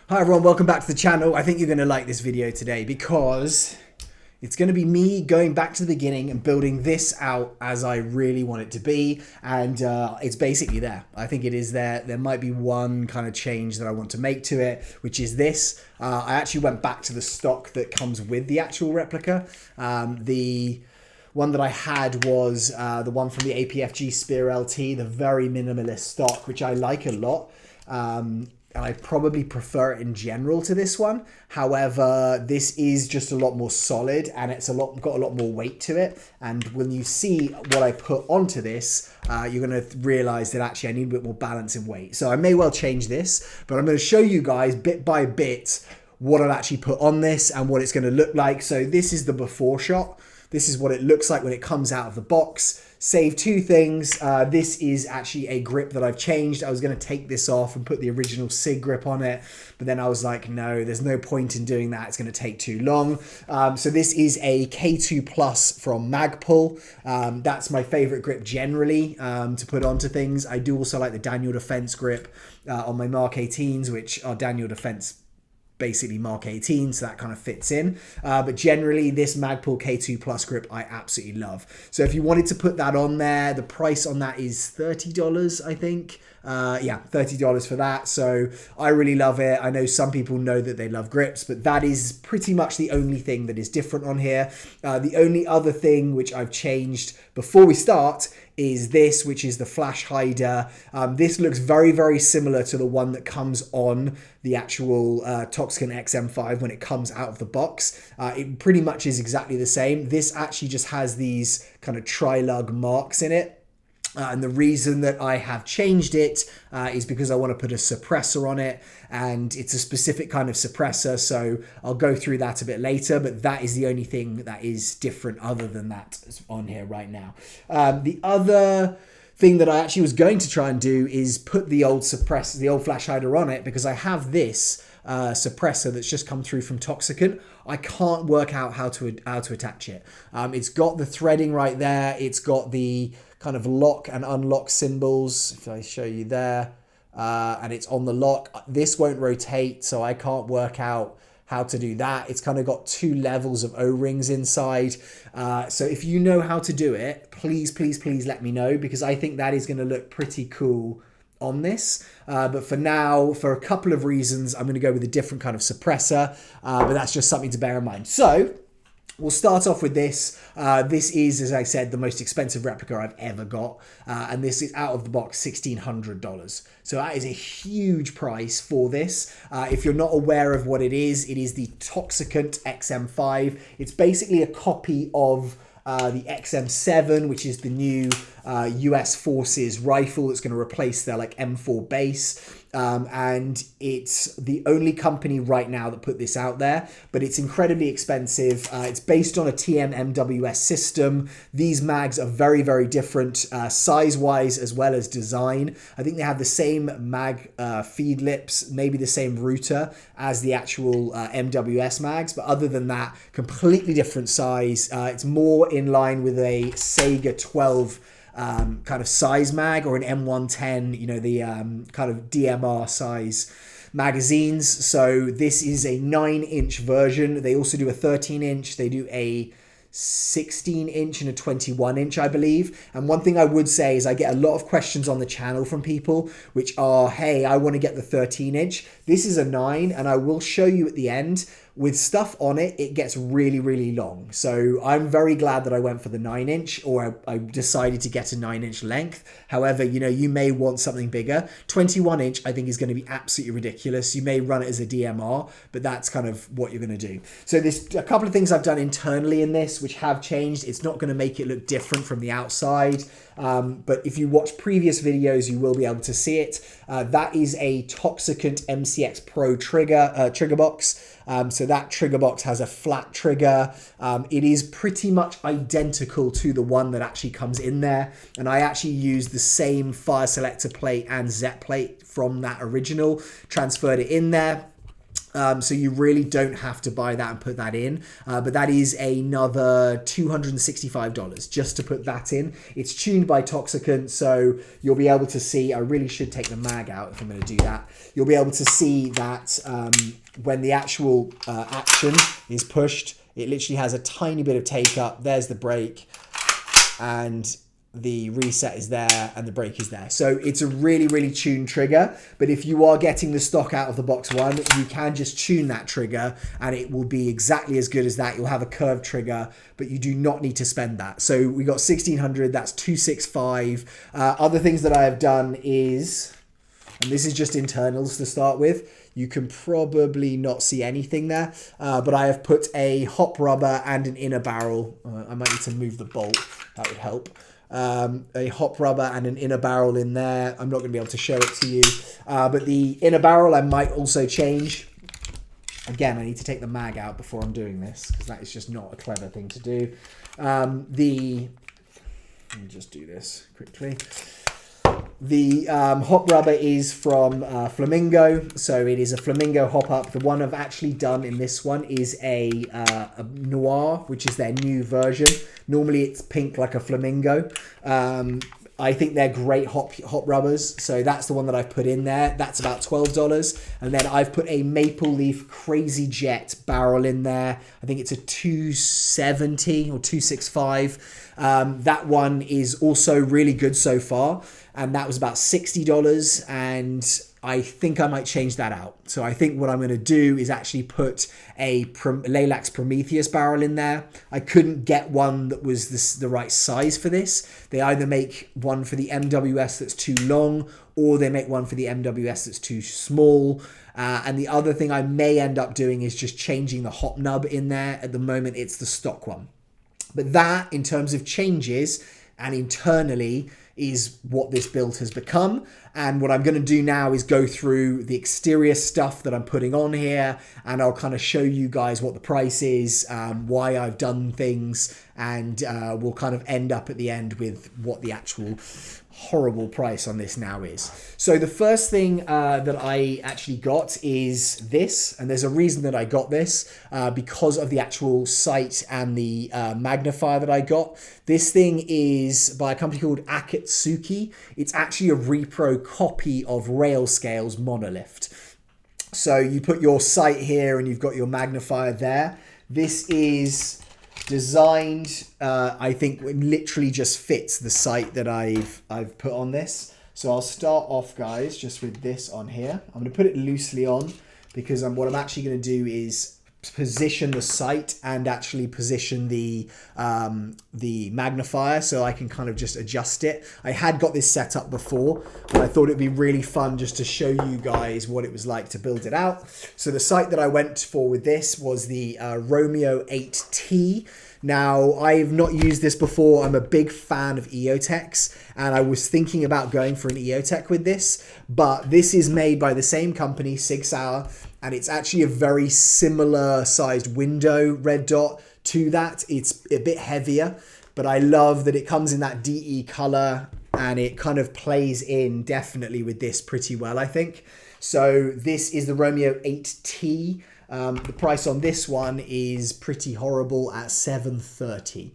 Hi everyone, welcome back to the channel. I think you're going to like this video today because it's going to be me going back to the beginning and building this out as I really want it to be, and it's basically there. I think it is there. There might be one kind of change that I want to make to it, which is this. I actually went back to the stock that comes with the actual replica. The one that I had was the one from the APFG Spear LT, the very minimalist stock, which I like a lot. I probably prefer it in general to this one. However, this is just a lot more solid and it's got a lot more weight to it. And when you see what I put onto this, you're going to realize that actually I need a bit more balance in weight. So I may well change this, but I'm going to show you guys bit by bit what I've actually put on this and what it's going to look like. So this is the before shot. This is what it looks like when it comes out of the box. Save two things. This is actually a grip that I've changed. I was going to take this off and put the original Sig grip on it, but then I was like, no, there's no point in doing that. It's going to take too long. So this is a K2 Plus from Magpul. That's my favorite grip generally to put onto things. I do also like the Daniel Defense grip on my Mark 18s, which are Daniel Defense basically Mark 18, so that kind of fits in. But generally, this Magpul K2 Plus grip I absolutely love. So if you wanted to put that on there, the price on that is $30, I think. Yeah, $30 for that. So I really love it. I know some people know that they love grips, but that is pretty much the only thing that is different on here. The only other thing which I've changed before we start is this, which is the flash hider. This looks very, very similar to the one that comes on the actual Toxicant XM5 when it comes out of the box. It pretty much is exactly the same. This actually just has these kind of tri-lug marks in it. And the reason that I have changed it is because I want to put a suppressor on it, and it's a specific kind of suppressor, so I'll go through that a bit later, but that is the only thing that is different other than that on here right now. The other thing that I actually was going to try and do is put the old suppressor, the old flash hider on it, because I have this suppressor that's just come through from Toxicant. I can't work out how to attach it. It's got the threading right there. It's got the kind of lock and unlock symbols, if I show you there, and it's on the lock. This won't rotate, so I can't work out how to do that. It's kind of got two levels of O-rings inside. So if you know how to do it, please, please, please let me know, because I think that is going to look pretty cool on this. But for now, for a couple of reasons, I'm going to go with a different kind of suppressor, but that's just something to bear in mind. So we'll start off with this. This is, as I said, the most expensive replica I've ever got. And this is out of the box $1,600. So that is a huge price for this. If you're not aware of what it is the Toxicant XM5. It's basically a copy of the XM7, which is the new US Forces rifle that's going to replace their like M4 base. And it's the only company right now that put this out there, but it's incredibly expensive. It's based on a TM-MWS system. These mags are very, very different size-wise as well as design. I think they have the same mag feed lips, maybe the same router as the actual MWS mags, but other than that, completely different size. It's more in line with a Sega 12 kind of size mag, or an M110, you know, the kind of DMR size magazines. So this is a 9-inch version. They also do a 13-inch. They do a 16-inch and a 21-inch, I believe. And one thing I would say is I get a lot of questions on the channel from people which are, hey, I want to get the 13-inch. This is a 9, and I will show you at the end. With stuff on it, it gets really, really long. So I'm very glad that I went for the 9-inch, or I decided to get a 9-inch length. However, you know, you may want something bigger. 21-inch, I think, is going to be absolutely ridiculous. You may run it as a DMR, but that's kind of what you're going to do. So there's a couple of things I've done internally in this which have changed. It's not going to make it look different from the outside. But if you watch previous videos, you will be able to see it. That is a Toxicant MCX Pro trigger box. So that trigger box has a flat trigger. It is pretty much identical to the one that actually comes in there. And I actually used the same fire selector plate and ZEP plate from that original, transferred it in there. So you really don't have to buy that and put that in, but that is another $265 just to put that in. It's tuned by Toxicant, so you'll be able to see, I really should take the mag out if I'm going to do that. You'll be able to see that when the actual action is pushed, it literally has a tiny bit of take up. There's the brake, and the reset is there, and the brake is there. So it's a really, really tuned trigger. But if you are getting the stock out of the box one, you can just tune that trigger and it will be exactly as good as that. You'll have a curved trigger, but you do not need to spend that. So we got 1600, that's 265. Other things that I have done is, and this is just internals to start with, you can probably not see anything there, but I have put a hop rubber and an inner barrel. I might need to move the bolt, that would help. A hop rubber and an inner barrel in there. I'm not going to be able to show it to you, but the inner barrel I might also change. Again, I need to take the mag out before I'm doing this, because that is just not a clever thing to do. Let me just do this quickly. The hop rubber is from Flamingo, so it is a Flamingo hop up. The one I've actually done in this one is a Noir, which is their new version. Normally it's pink like a Flamingo. I think they're great hop rubbers, so that's the one that I've put in there. That's about $12, and then I've put a Maple Leaf Crazy Jet barrel in there. I think it's a 270 or 265. That one is also really good so far, and that was about $60, and I think I might change that out. So I think what I'm going to do is actually put a Lilacs Prometheus barrel in there. I couldn't get one that was the right size for this. They either make one for the MWS that's too long, or they make one for the MWS that's too small. And the other thing I may end up doing is just changing the hop nub in there. At the moment, it's the stock one. But that, in terms of changes and internally, is what this build has become. And what I'm going to do now is go through the exterior stuff that I'm putting on here, and I'll kind of show you guys what the price is, why I've done things, and we'll kind of end up at the end with what the actual horrible price on this now is. So the first thing that I actually got is this, and there's a reason that I got this, because of the actual sight and the magnifier that I got. This thing is by a company called AKATSUKI. It's actually a repro copy of Railscales MonoLift. So you put your sight here and you've got your magnifier there. This is designed, I think it literally just fits the sight that I've put on this. So I'll start off, guys, just with this on here. I'm going to put it loosely on because what I'm actually going to do is position the sight and actually position the magnifier, so I can kind of just adjust it. I had got this set up before, but I thought it'd be really fun just to show you guys what it was like to build it out. So the sight that I went for with this was the Romeo 8T. Now, I've not used this before. I'm a big fan of EOTechs, and I was thinking about going for an EOTech with this, but this is made by the same company, Sig Sauer, and it's actually a very similar sized window red dot to that. It's a bit heavier, but I love that it comes in that DE color, and it kind of plays in definitely with this pretty well, I think. So this is the Romeo 8T. The price on this one is pretty horrible at $730.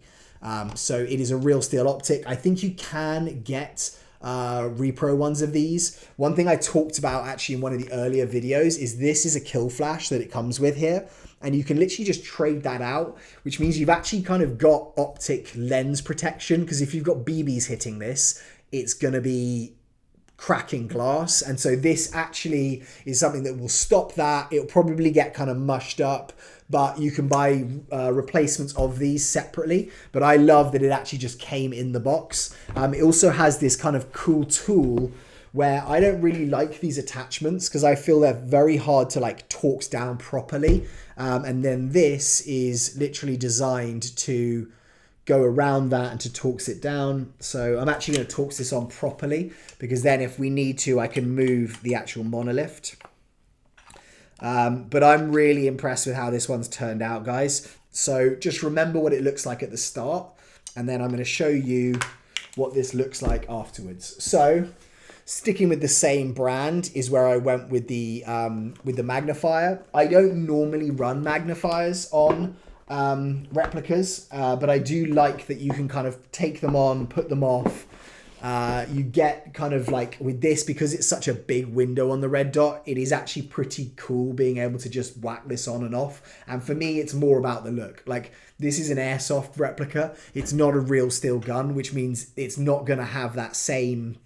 So it is a real steel optic. I think you can get repro ones of these. One thing I talked about actually in one of the earlier videos is this is a kill flash that it comes with here, and you can literally just trade that out, which means you've actually kind of got optic lens protection, because if you've got BBs hitting this, it's going to be cracking glass, and so this actually is something that will stop that. It'll probably get kind of mushed up, but you can buy replacements of these separately. But I love that it actually just came in the box. It also has this kind of cool tool where I don't really like these attachments because I feel they're very hard to like torque down properly, and then this is literally designed to go around that and to torque it down. So I'm actually going to torque this on properly, because then if we need to, I can move the actual MonoLift. But I'm really impressed with how this one's turned out, guys. So just remember what it looks like at the start, and then I'm going to show you what this looks like afterwards. So sticking with the same brand is where I went with the magnifier. I don't normally run magnifiers on replicas, but I do like that you can kind of take them on, put them off. You get kind of like with this, because it's such a big window on the red dot, it is actually pretty cool being able to just whack this on and off. And for me, it's more about the look. Like, this is an Airsoft replica. It's not a real steel gun, which means it's not going to have that same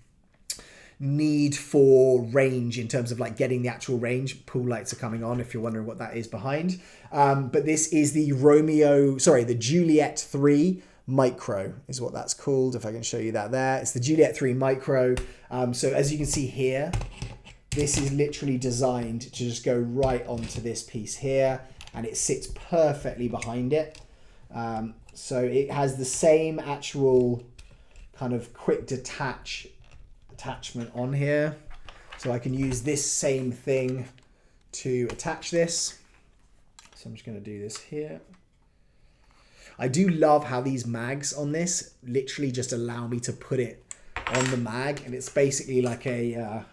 need for range in terms of like getting the actual range. Pool lights are coming on if you're wondering what that is behind. But this is the the Juliet3 Micro is what that's called, if I can show you that there. It's the Juliet3 Micro. So as you can see here, this is literally designed to just go right onto this piece here, and it sits perfectly behind it. So it has the same actual kind of quick attachment on here. So I can use this same thing to attach this. So I'm just going to do this here. I do love how these mags on this literally just allow me to put it on the mag, and it's basically like a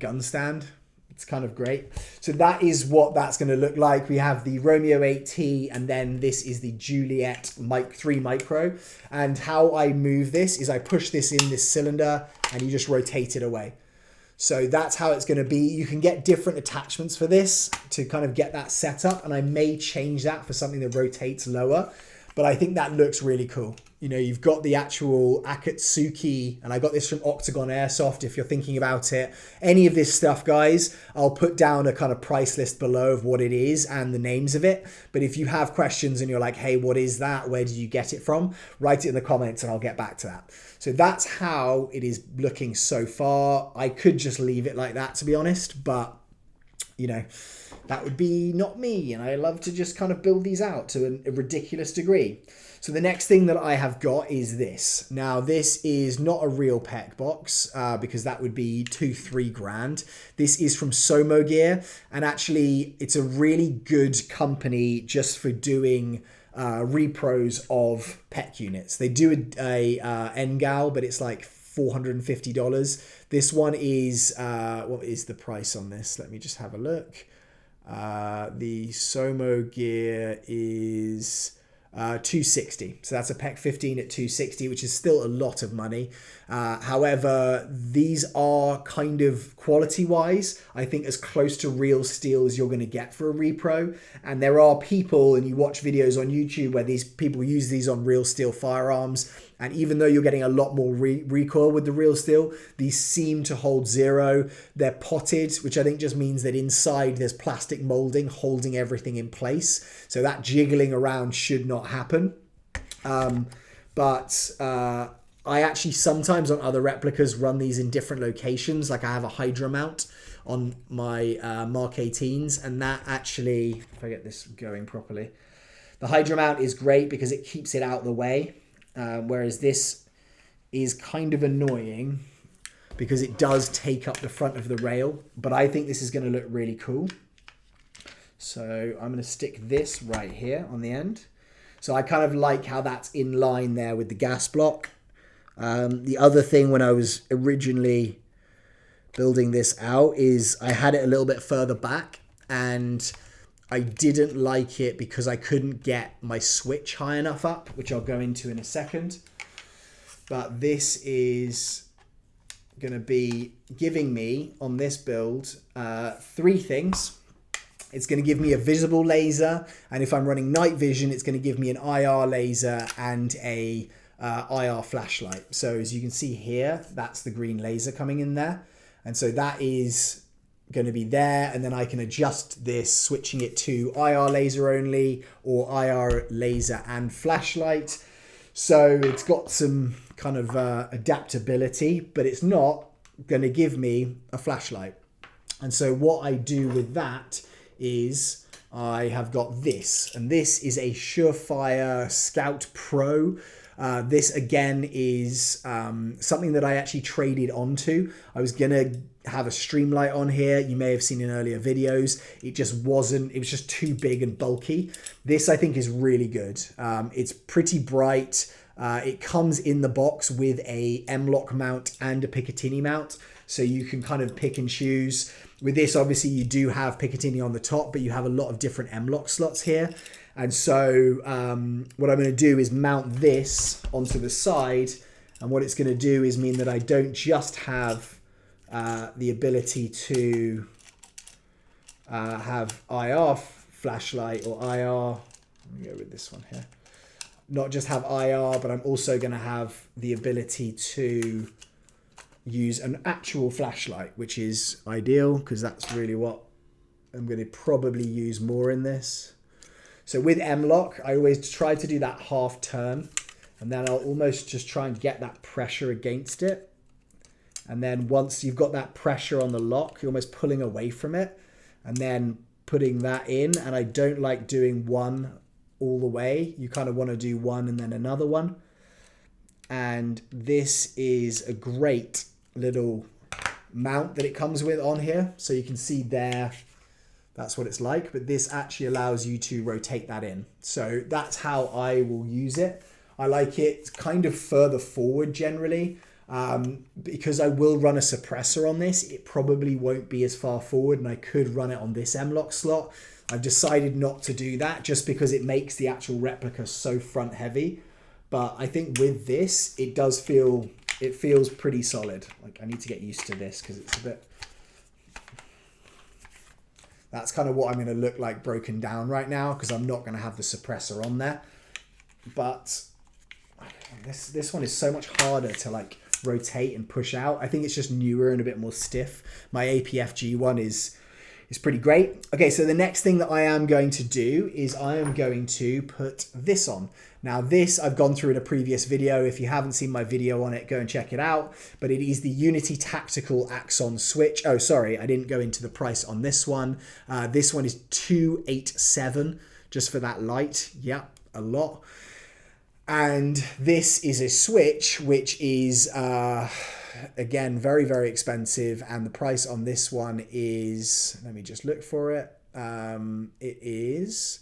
gun stand. It's kind of great. So that is what that's going to look like. We have the Romeo 8T, and then this is the Juliet 3 Micro. And how I move this is I push this in this cylinder and you just rotate it away. So that's how it's going to be. You can get different attachments for this to kind of get that set up, and I may change that for something that rotates lower, but I think that looks really cool. You know, you've got the actual AKATSUKI, and I got this from Octagon Airsoft if you're thinking about it. Any of this stuff, guys, I'll put down a kind of price list below of what it is and the names of it. But if you have questions and you're like, hey, what is that? Where did you get it from? Write it in the comments and I'll get back to that. So that's how it is looking so far. I could just leave it like that, to be honest, but you know, that would be not me. And I love to just kind of build these out to a ridiculous degree. So the next thing that I have got is this. Now, this is not a real Peq box because that would be 2-3 grand. This is from Somogear, and actually it's a really good company just for doing repros of Peq units. They do a NGAL, but it's like $450. This one is, what is the price on this? Let me just have a look. The Somogear is $260. So that's a Peq15 at $260, which is still a lot of money. However, these are kind of quality-wise, I think as close to real steel as you're going to get for a repro. And there are people, and you watch videos on YouTube where these people use these on real steel firearms. And even though you're getting a lot more recoil with the real steel, these seem to hold zero. They're potted, which I think just means that inside there's plastic molding holding everything in place. So that jiggling around should not happen. But I actually sometimes on other replicas run these in different locations. Like I have a Hydra mount on my Mark 18s, and that actually, if I get this going properly, the Hydra mount is great because it keeps it out of the way. Whereas this is kind of annoying because it does take up the front of the rail, but I think this is going to look really cool. So I'm going to stick this right here on the end. So I kind of like how that's in line there with the gas block. The other thing when I was originally building this out is I had it a little bit further back, and I didn't like it because I couldn't get my switch high enough up, which I'll go into in a second. But this is going to be giving me, on this build, 3 things. It's going to give me a visible laser, and if I'm running night vision, it's going to give me an IR laser and a IR flashlight. So as you can see here, that's the green laser coming in there. And so that is going to be there, and then I can adjust this, switching it to IR laser only or IR laser and flashlight. So it's got some kind of adaptability, but it's not going to give me a flashlight. And so what I do with that is I have got this, and this is a Surefire Scout Pro. This again is something that I actually traded onto. I was gonna have a Streamlight on here. You may have seen in earlier videos. It just wasn't, it was just too big and bulky. This I think is really good. It's pretty bright. It comes in the box with a M-LOK mount and a Picatinny mount, so you can kind of pick and choose. With this, obviously, you do have Picatinny on the top, but you have a lot of different M-LOK slots here. And so what I'm going to do is mount this onto the side, and what it's going to do is mean that I don't just have the ability to have IR flashlight or IR. Let me go with this one here. Not just have IR, but I'm also going to have the ability to use an actual flashlight, which is ideal because that's really what I'm going to probably use more in this. So with M-LOK, I always try to do that half turn, and then I'll almost just try and get that pressure against it. And then once you've got that pressure on the lock, you're almost pulling away from it and then putting that in. And I don't like doing one all the way. You kind of want to do one and then another one. And this is a great little mount that it comes with on here. So you can see there, that's what it's like. But this actually allows you to rotate that in. So that's how I will use it. I like it kind of further forward generally. Because I will run a suppressor on this, it probably won't be as far forward, and I could run it on this M-LOK slot. I've decided not to do that just because it makes the actual replica so front heavy. But I think with this, it feels pretty solid. Like, I need to get used to this because it's a bit... That's kind of what I'm going to look like broken down right now because I'm not going to have the suppressor on there. But this one is so much harder to like rotate and push out. I think it's just newer and a bit more stiff. My APFG one is pretty great. Okay, so the next thing that I am going to do is I am going to put this on. Now this I've gone through in a previous video. If you haven't seen my video on it, go and check it out. But it is the Unity Tactical Axon switch. Oh, sorry, I didn't go into the price on this one. This one is $287 just for that light. Yeah, a lot. And this is a switch which is, again, very, very expensive. And the price on this one is, let me just look for it. It is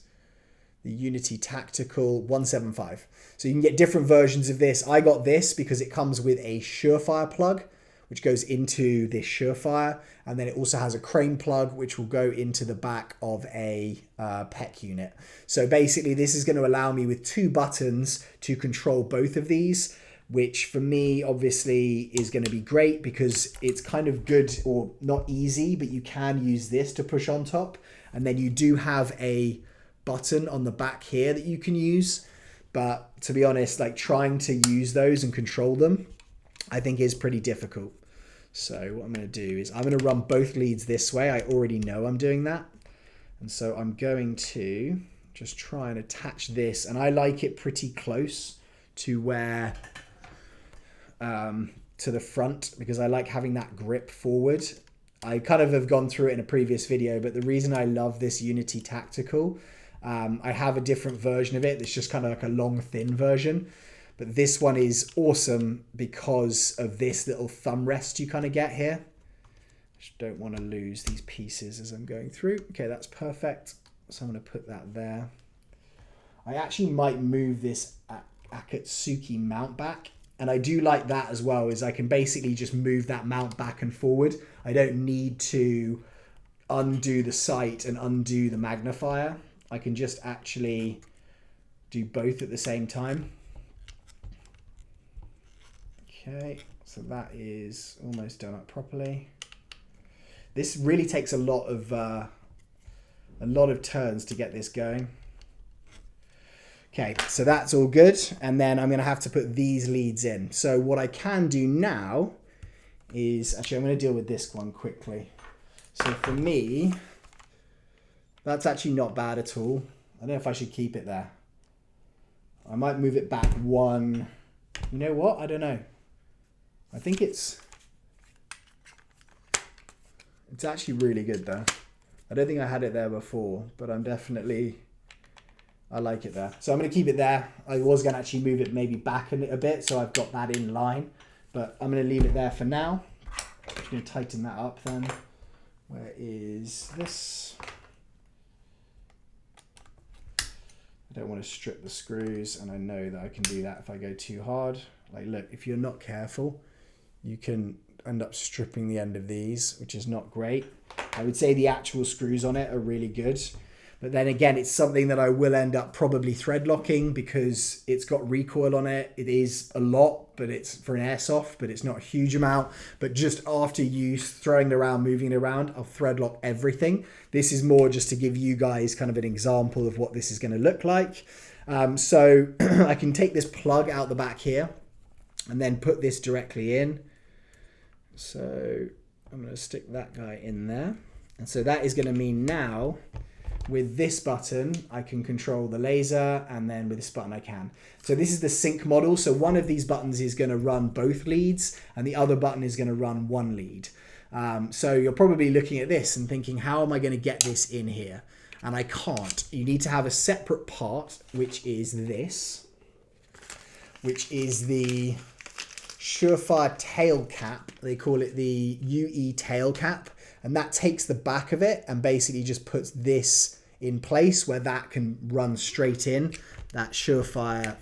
the Unity Tactical 175. So you can get different versions of this. I got this because it comes with a Surefire plug, which goes into this Surefire. And then it also has a crane plug, which will go into the back of a Peq unit. So basically, this is going to allow me with 2 buttons to control both of these, which for me, obviously, is going to be great because it's kind of good, or not easy, but you can use this to push on top. And then you do have a button on the back here that you can use. But to be honest, like trying to use those and control them, I think is pretty difficult. So what I'm going to do is I'm going to run both leads this way. I already know I'm doing that. And so I'm going to just try and attach this. And I like it pretty close to where, to the front, because I like having that grip forward. I kind of have gone through it in a previous video, but the reason I love this Unity Tactical, I have a different version of it. It's just kind of like a long, thin version. But this one is awesome because of this little thumb rest you kind of get here. Just don't want to lose these pieces as I'm going through. Okay, that's perfect. So I'm going to put that there. I actually might move this AKATSUKI mount back. And I do like that as well, is I can basically just move that mount back and forward. I don't need to undo the sight and undo the magnifier. I can just actually do both at the same time. Okay, so that is almost done up properly. This really takes a lot of turns to get this going. Okay, so that's all good. And then I'm going to have to put these leads in. So what I can do now is, actually I'm going to deal with this one quickly. So for me, that's actually not bad at all. I don't know if I should keep it there. I might move it back one. You know what? I don't know. I think it's actually really good though. I don't think I had it there before, but I like it there. So I'm going to keep it there. I was going to actually move it maybe back a little bit, so I've got that in line, but I'm going to leave it there for now. I'm just going to tighten that up then. Where is this? I don't want to strip the screws, and I know that I can do that if I go too hard. Like, look, if you're not careful, you can end up stripping the end of these, which is not great. I would say the actual screws on it are really good. But then again, it's something that I will end up probably thread locking because it's got recoil on it. It is a lot, but it's for an airsoft, but it's not a huge amount. But just after use, throwing it around, moving it around, I'll thread lock everything. This is more just to give you guys kind of an example of what this is going to look like. So I can take this plug out the back here and then put this directly in. So I'm going to stick that guy in there. And so that is going to mean now, with this button, I can control the laser, and then with this button I can. So this is the sync model. So one of these buttons is going to run both leads, and the other button is going to run one lead. So you're probably looking at this and thinking, how am I going to get this in here? And I can't. You need to have a separate part, which is this, which is the Surefire Tailcap. They call it the UE Tailcap. And that takes the back of it and basically just puts this in place where that can run straight in, that Surefire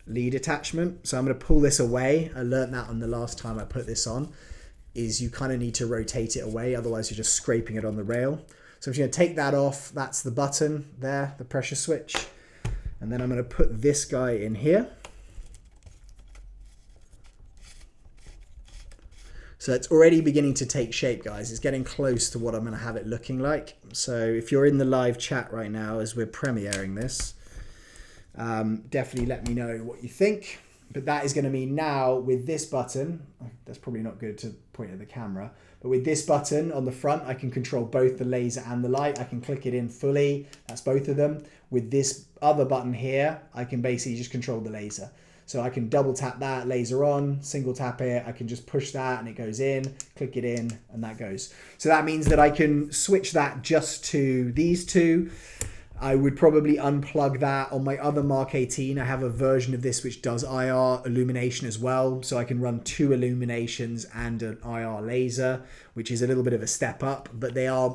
lead attachment. So I'm going to pull this away. I learned that on the last time I put this on, is you kind of need to rotate it away. Otherwise you're just scraping it on the rail. So I'm just going to take that off. That's the button there, the pressure switch. And then I'm going to put this guy in here. So it's already beginning to take shape, guys. It's getting close to what I'm going to have it looking like. So if you're in the live chat right now as we're premiering this, definitely let me know what you think. But that is going to mean now with this button, that's probably not good to point at the camera, but with this button on the front, I can control both the laser and the light. I can click it in fully. That's both of them. With this other button here, I can basically just control the laser. So I can double tap that, laser on, single tap it. I can just push that and it goes in, click it in, and that goes. So that means that I can switch that just to these two. I would probably unplug that. On my other Mark 18, I have a version of this which does IR illumination as well. So I can run 2 illuminations and an IR laser, which is a little bit of a step up, but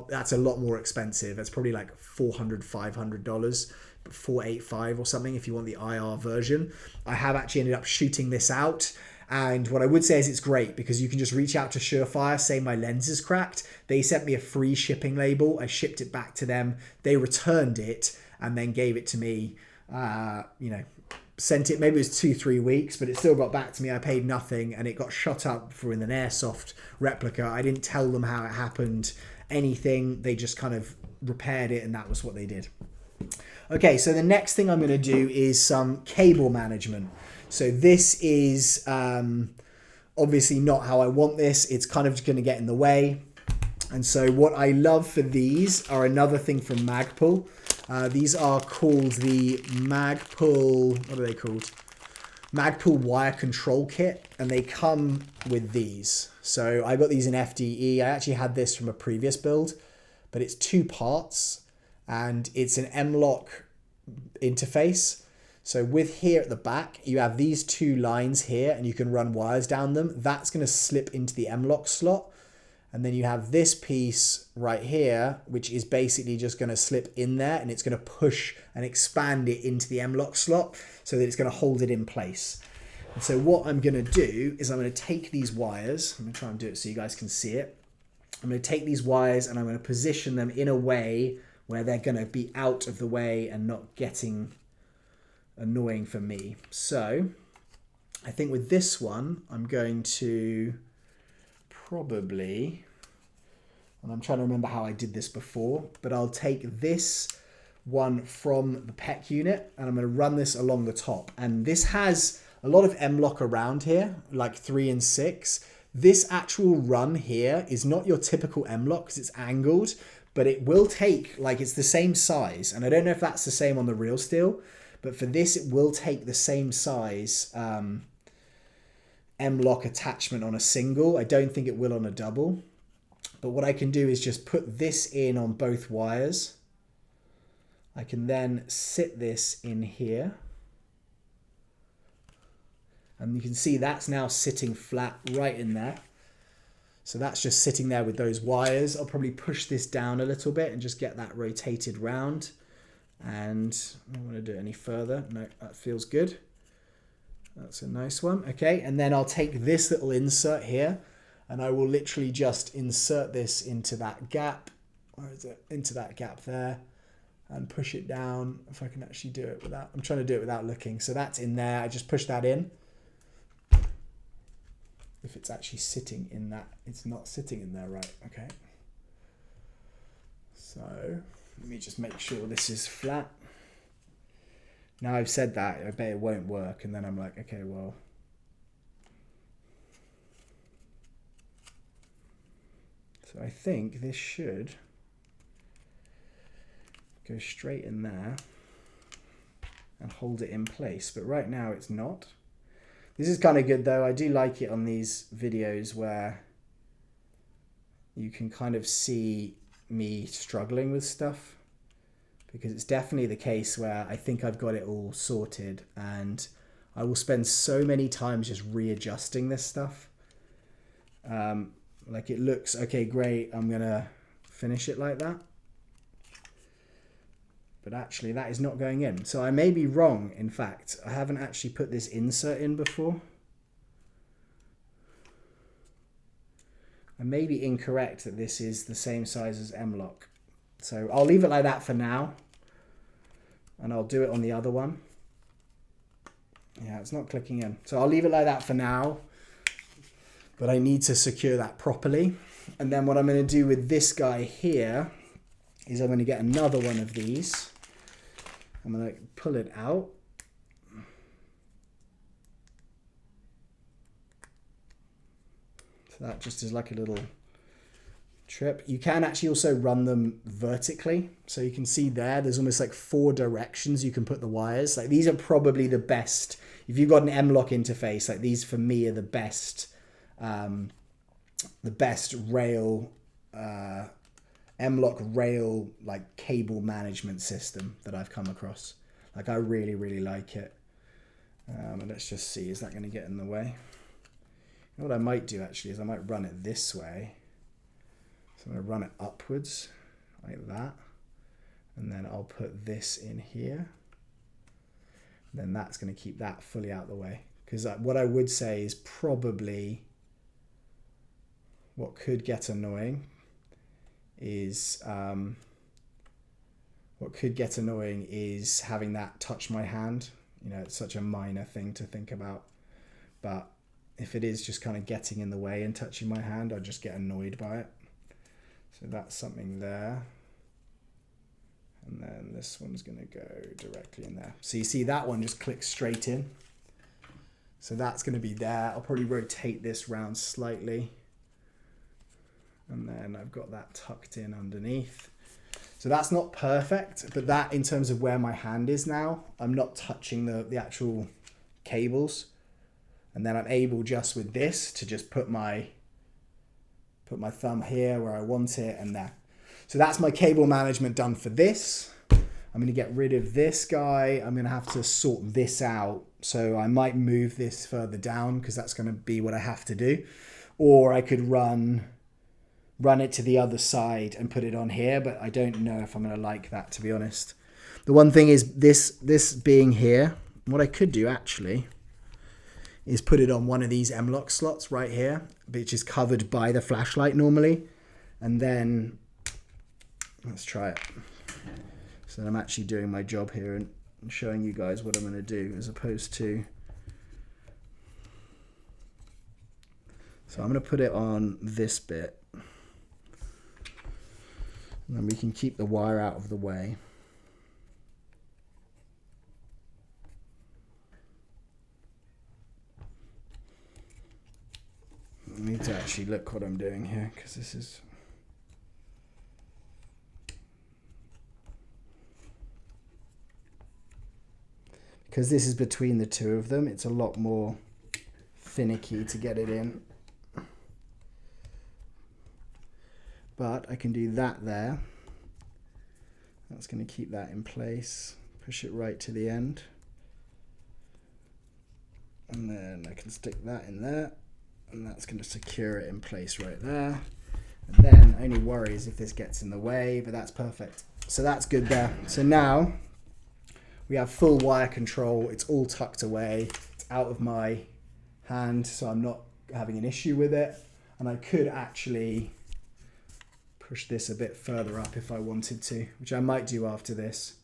that's a lot more expensive. It's probably like $400, $500. $485 or something if you want the IR version. I have actually ended up shooting this out, and what I would say is it's great because you can just reach out to Surefire, say my lens is cracked. They sent me a free shipping label. I shipped it back to them. They returned it and then gave it to me. Sent it, maybe it was 2-3 weeks, but it still got back to me. I paid nothing and it got shot up for in an Airsoft replica. I didn't tell them how it happened, anything. They just kind of repaired it and that was what they did. Okay, so the next thing I'm going to do is some cable management. So this is obviously not how I want this. It's kind of going to get in the way. And so what I love for these are another thing from Magpul. These are called the Magpul, what are they called? Magpul wire control kit, and they come with these. So I got these in FDE. I actually had this from a previous build, but it's 2 parts. And it's an M-lock interface. So with here at the back, you have these 2 lines here and you can run wires down them. That's going to slip into the M-lock slot. And then you have this piece right here, which is basically just going to slip in there and it's going to push and expand it into the M-lock slot so that it's going to hold it in place. And so what I'm going to do is I'm going to take these wires. I'm going to try and do it so you guys can see it. I'm going to take these wires and I'm going to position them in a way where they're going to be out of the way and not getting annoying for me. So I think with this one, I'm going to probably, and I'm trying to remember how I did this before, but I'll take this one from the Peq unit and I'm going to run this along the top. And this has a lot of M-lock around here, like 3 and 6. This actual run here is not your typical M-lock because it's angled, but it will take, like it's the same size. And I don't know if that's the same on the Railscales, but for this, it will take the same size M-lock attachment on a single. I don't think it will on a double. But what I can do is just put this in on both wires. I can then sit this in here. And you can see that's now sitting flat right in there. So that's just sitting there with those wires. I'll probably push this down a little bit and just get that rotated round. And I don't want to do it any further. No, that feels good. That's a nice one. Okay, and then I'll take this little insert here and I will literally just insert this into that gap. Where is it? Into that gap there. And push it down. If I can actually do it without, I'm trying to do it without looking. So that's in there. I just push that in. If it's actually sitting in that, it's not sitting in there, right? Okay. So let me just make sure this is flat. Now I've said that, I bet it won't work. And then I'm like, okay, well. So I think this should go straight in there and hold it in place. But right now it's not. This is kind of good though. I do like it on these videos where you can kind of see me struggling with stuff, because it's definitely the case where I think I've got it all sorted and I will spend so many times just readjusting this stuff. Like it looks okay, great, I'm gonna finish it like that. But actually that is not going in. So I may be wrong, in fact. I haven't actually put this insert in before. I may be incorrect that this is the same size as M-Lock. So I'll leave it like that for now. And I'll do it on the other one. Yeah, it's not clicking in. So I'll leave it like that for now. But I need to secure that properly. And then what I'm going to do with this guy here is I'm going to get another one of these. I'm going to pull it out. So that just is like a little trip. You can actually also run them vertically. So you can see there's almost like 4 directions you can put the wires. Like these are probably the best. If you've got an M-Lock interface, like these for me are the best rail, M-Lock rail like cable management system that I've come across. Like I really, really like it. And let's just see, is that going to get in the way? You know what I might do actually is I might run it this way. So I'm going to run it upwards like that. And then I'll put this in here. And then that's going to keep that fully out of the way. Because what I would say is probably what could get annoying is having that touch my hand. You know, it's such a minor thing to think about. But if it is just kind of getting in the way and touching my hand, I just get annoyed by it. So that's something there. And then this one's going to go directly in there. So you see that one just clicks straight in. So that's going to be there. I'll probably rotate this round slightly. And then I've got that tucked in underneath. So that's not perfect, but that in terms of where my hand is now, I'm not touching the actual cables. And then I'm able just with this to just put my thumb here where I want it and there. So that's my cable management done for this. I'm going to get rid of this guy. I'm going to have to sort this out. So I might move this further down because that's going to be what I have to do. Or I could run it to the other side and put it on here, but I don't know if I'm going to like that, to be honest. The one thing is this being here, what I could do actually is put it on one of these M-Lock slots right here, which is covered by the flashlight normally. And then, let's try it. So I'm actually doing my job here and showing you guys what I'm going to do as opposed to... So I'm going to put it on this bit. And then we can keep the wire out of the way. I need to actually look what I'm doing here because this is... Because this is between the two of them, it's a lot more finicky to get it in. But I can do that there. That's going to keep that in place. Push it right to the end. And then I can stick that in there. And that's going to secure it in place right there. And then only worry is if this gets in the way, but that's perfect. So that's good there. So now We have full wire control. It's all tucked away. It's out of my hand, so I'm not having an issue with it. And I could actually push this a bit further up if I wanted to, which I might do after this.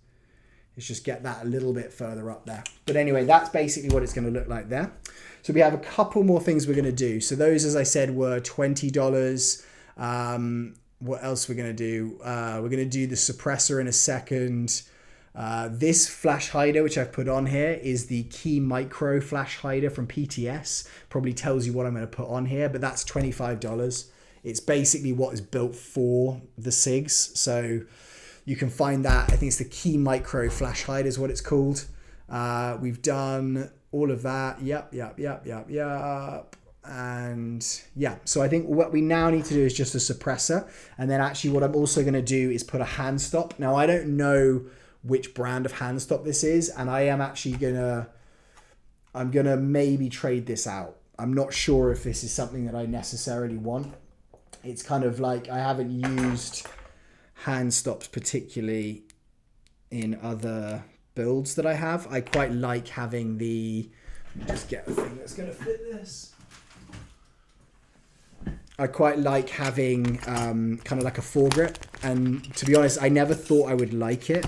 Is just get that a little bit further up there. But anyway, that's basically what it's going to look like there. So we have a couple more things we're going to do. So those, as I said, were $20. What else we're going to do? We're going to do the suppressor in a second. This flash hider, which I've put on here, is the Key Micro flash hider from PTS. Probably tells you what I'm going to put on here, but that's $25. It's basically what is built for the SIGs. So you can find that. I think it's the Key Micro flash hider is what it's called. We've done all of that. Yep. And yeah, so I think what we now need to do is just a suppressor. And then actually what I'm also going to do is put a Handstop. Now, I don't know which brand of Handstop this is, and I am actually I'm gonna maybe trade this out. I'm not sure if this is something that I necessarily want. It's kind of like I haven't used Handstops particularly in other builds that I have. I quite like having the, let me just get a thing that's gonna fit this. I quite like having kind of like a foregrip, and to be honest, I never thought I would like it.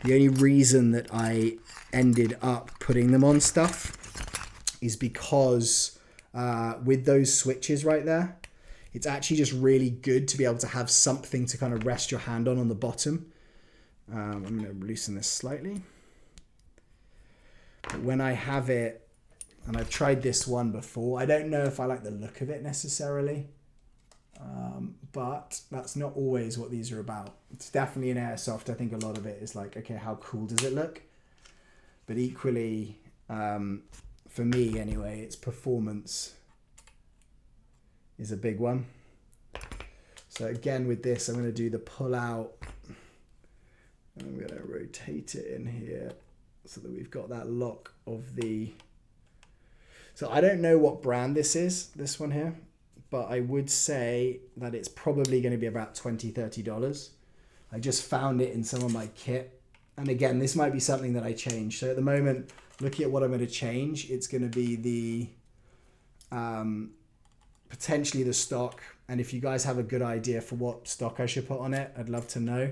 The only reason that I ended up putting them on stuff is because with those switches right there, it's actually just really good to be able to have something to kind of rest your hand on the bottom. I'm going to loosen this slightly. But when I have it, and I've tried this one before, I don't know if I like the look of it necessarily. But that's not always what these are about. It's definitely in Airsoft. I think a lot of it is like, okay, how cool does it look? But equally, for me anyway, its performance is a big one. So again, with this, I'm going to do the pull out. I'm going to rotate it in here so that we've got that lock of the... So I don't know what brand this is, this one here. But I would say that it's probably going to be about $20, $30. I just found it in some of my kit. And again, this might be something that I change. So at the moment, looking at what I'm going to change, it's going to be the potentially the stock. And if you guys have a good idea for what stock I should put on it, I'd love to know.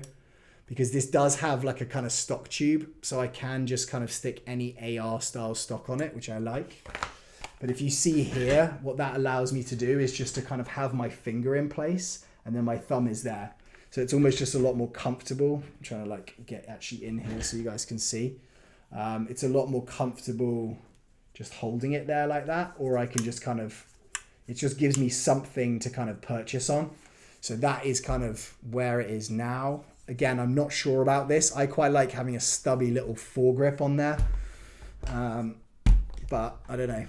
Because this does have like a kind of stock tube. So I can just kind of stick any AR style stock on it, which I like. But if you see here, what that allows me to do is just to kind of have my finger in place and then my thumb is there. So it's almost just a lot more comfortable. I'm trying to like get actually in here so you guys can see. It's a lot more comfortable just holding it there like that, or I can just kind of, it just gives me something to kind of purchase on. So that is kind of where it is now. Again, I'm not sure about this. I quite like having a stubby little foregrip on there. But I don't know.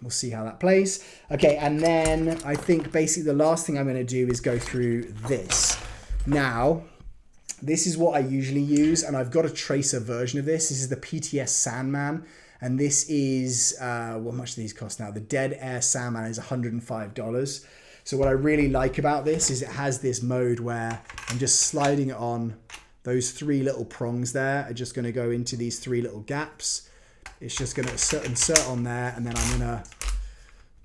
We'll see how that plays. Okay, and then I think basically the last thing I'm going to do is go through this. Now, this is what I usually use, and I've got a tracer version of this. This is the PTS Sandman, and this is, what much do these cost now? The Dead Air Sandman is $105. So what I really like about this is it has this mode where I'm just sliding it on. Those three little prongs there are just going to go into these three little gaps. It's just going to insert on there, and then I'm going to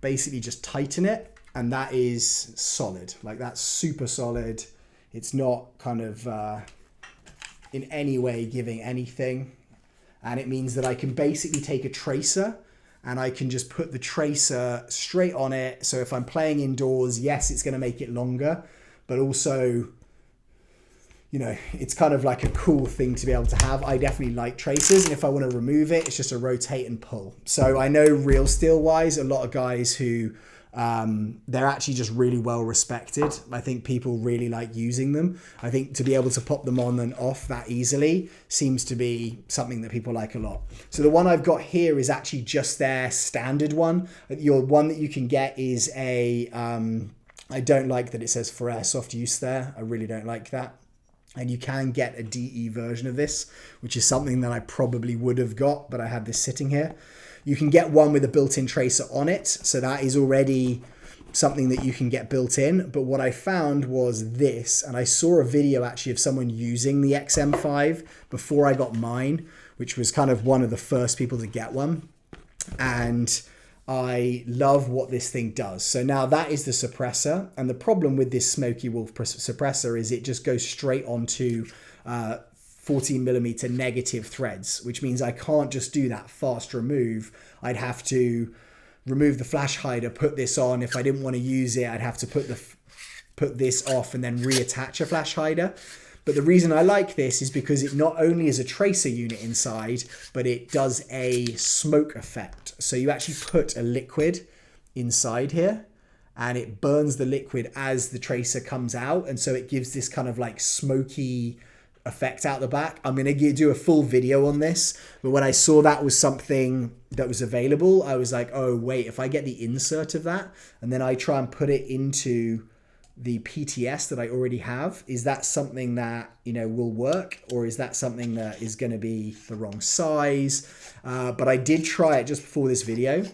basically just tighten it, and that is solid. Like, that's super solid. It's not kind of in any way giving anything, and it means that I can basically take a tracer and I can just put the tracer straight on it. So if I'm playing indoors, yes, it's going to make it longer, but also, you know, it's kind of like a cool thing to be able to have. I definitely like tracers, and if I want to remove it, it's just a rotate and pull. So I know Railscales wise, a lot of guys who, they're actually just really well respected. I think people really like using them. I think to be able to pop them on and off that easily seems to be something that people like a lot. So the one I've got here is actually just their standard one. Your one that you can get is a, I don't like that it says for Airsoft use there. I really don't like that. And you can get a DE version of this, which is something that I probably would have got, but I had this sitting here. You can get one with a built-in tracer on it. So that is already something that you can get built in. But what I found was this, and I saw a video actually of someone using the XM5 before I got mine, which was kind of one of the first people to get one. And I love what this thing does. So now that is the suppressor. And the problem with this Smokey Wolf suppressor is it just goes straight onto 14mm negative threads, which means I can't just do that fast remove. I'd have to remove the flash hider, put this on. If I didn't want to use it, I'd have to put this off and then reattach a flash hider. But the reason I like this is because it not only is a tracer unit inside, but it does a smoke effect. So you actually put a liquid inside here and it burns the liquid as the tracer comes out. And so it gives this kind of like smoky effect out the back. I'm going to do a full video on this, but when I saw that was something that was available, I was like, oh wait, if I get the insert of that and then I try and put it into the PTS that I already have, is that something that, you know, will work, or is that something that is going to be the wrong size? But I did try it just before this video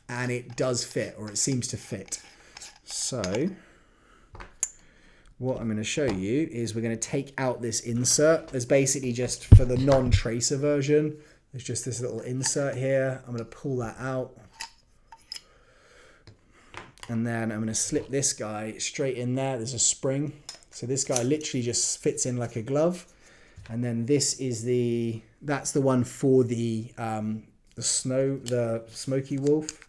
and it does fit, or it seems to fit. So what I'm going to show you is we're going to take out this insert. There's basically just, for the non-tracer version, there's just this little insert here. I'm going to pull that out. And then I'm going to slip this guy straight in there. There's a spring. So this guy literally just fits in like a glove. And then this is that's the one for the Smokey Wolf,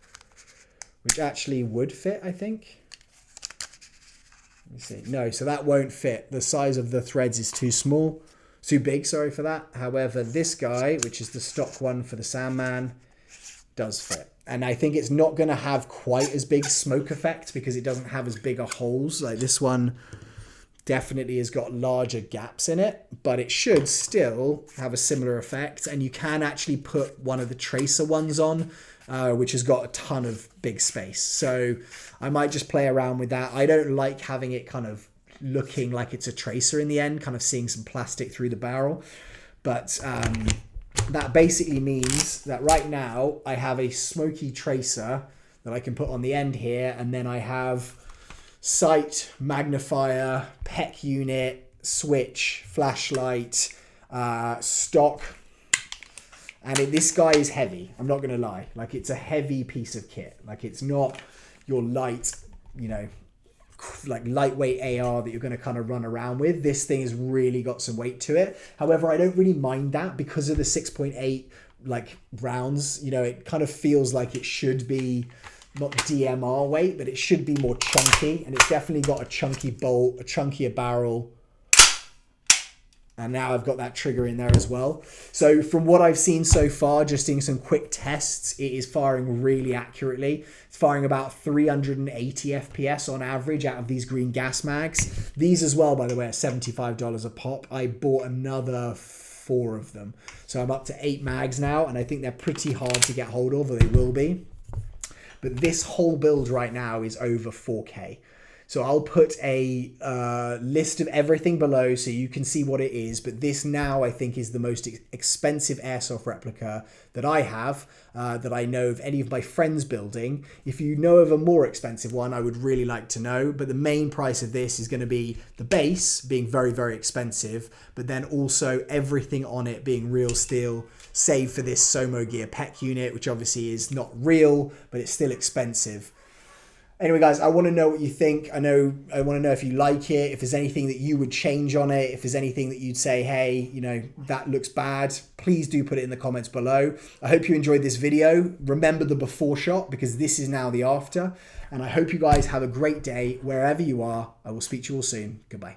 which actually would fit, I think. Let me see. No, so that won't fit. The size of the threads is too big, sorry for that. However, this guy, which is the stock one for the Sandman, does fit. And I think it's not going to have quite as big smoke effect because it doesn't have as big a holes. Like this one definitely has got larger gaps in it, but it should still have a similar effect. And you can actually put one of the tracer ones on, which has got a ton of big space. So I might just play around with that. I don't like having it kind of looking like it's a tracer in the end, kind of seeing some plastic through the barrel. But that basically means that right now I have a Smokey tracer that I can put on the end here, and then I have sight, magnifier, Peq unit, switch, flashlight, stock. And this guy is heavy, I'm not gonna lie. Like, it's a heavy piece of kit. Like, it's not your light, you know, like lightweight AR that you're going to kind of run around with. This thing has really got some weight to it. However, I don't really mind that because of the 6.8 like rounds. You know, it kind of feels like it should be not DMR weight, but it should be more chunky, and it's definitely got a chunky bolt, a chunkier barrel. And now I've got that trigger in there as well. So from what I've seen so far, just doing some quick tests, it is firing really accurately. It's firing about 380 FPS on average out of these green gas mags. These as well, by the way, are $75 a pop. I bought another 4 of them. So I'm up to 8 mags now, and I think they're pretty hard to get hold of, or they will be. But this whole build right now is over 4K. So I'll put a list of everything below so you can see what it is. But this now I think is the most expensive Airsoft replica that I have, that I know of any of my friends building. If you know of a more expensive one, I would really like to know. But the main price of this is going to be the base being very, very expensive, but then also everything on it being real steel, save for this Somogear Peq unit, which obviously is not real, but it's still expensive. Anyway, guys, I want to know what you think. I want to know if you like it, if there's anything that you would change on it, if there's anything that you'd say, hey, you know, that looks bad. Please do put it in the comments below. I hope you enjoyed this video. Remember the before shot, because this is now the after. And I hope you guys have a great day wherever you are. I will speak to you all soon. Goodbye.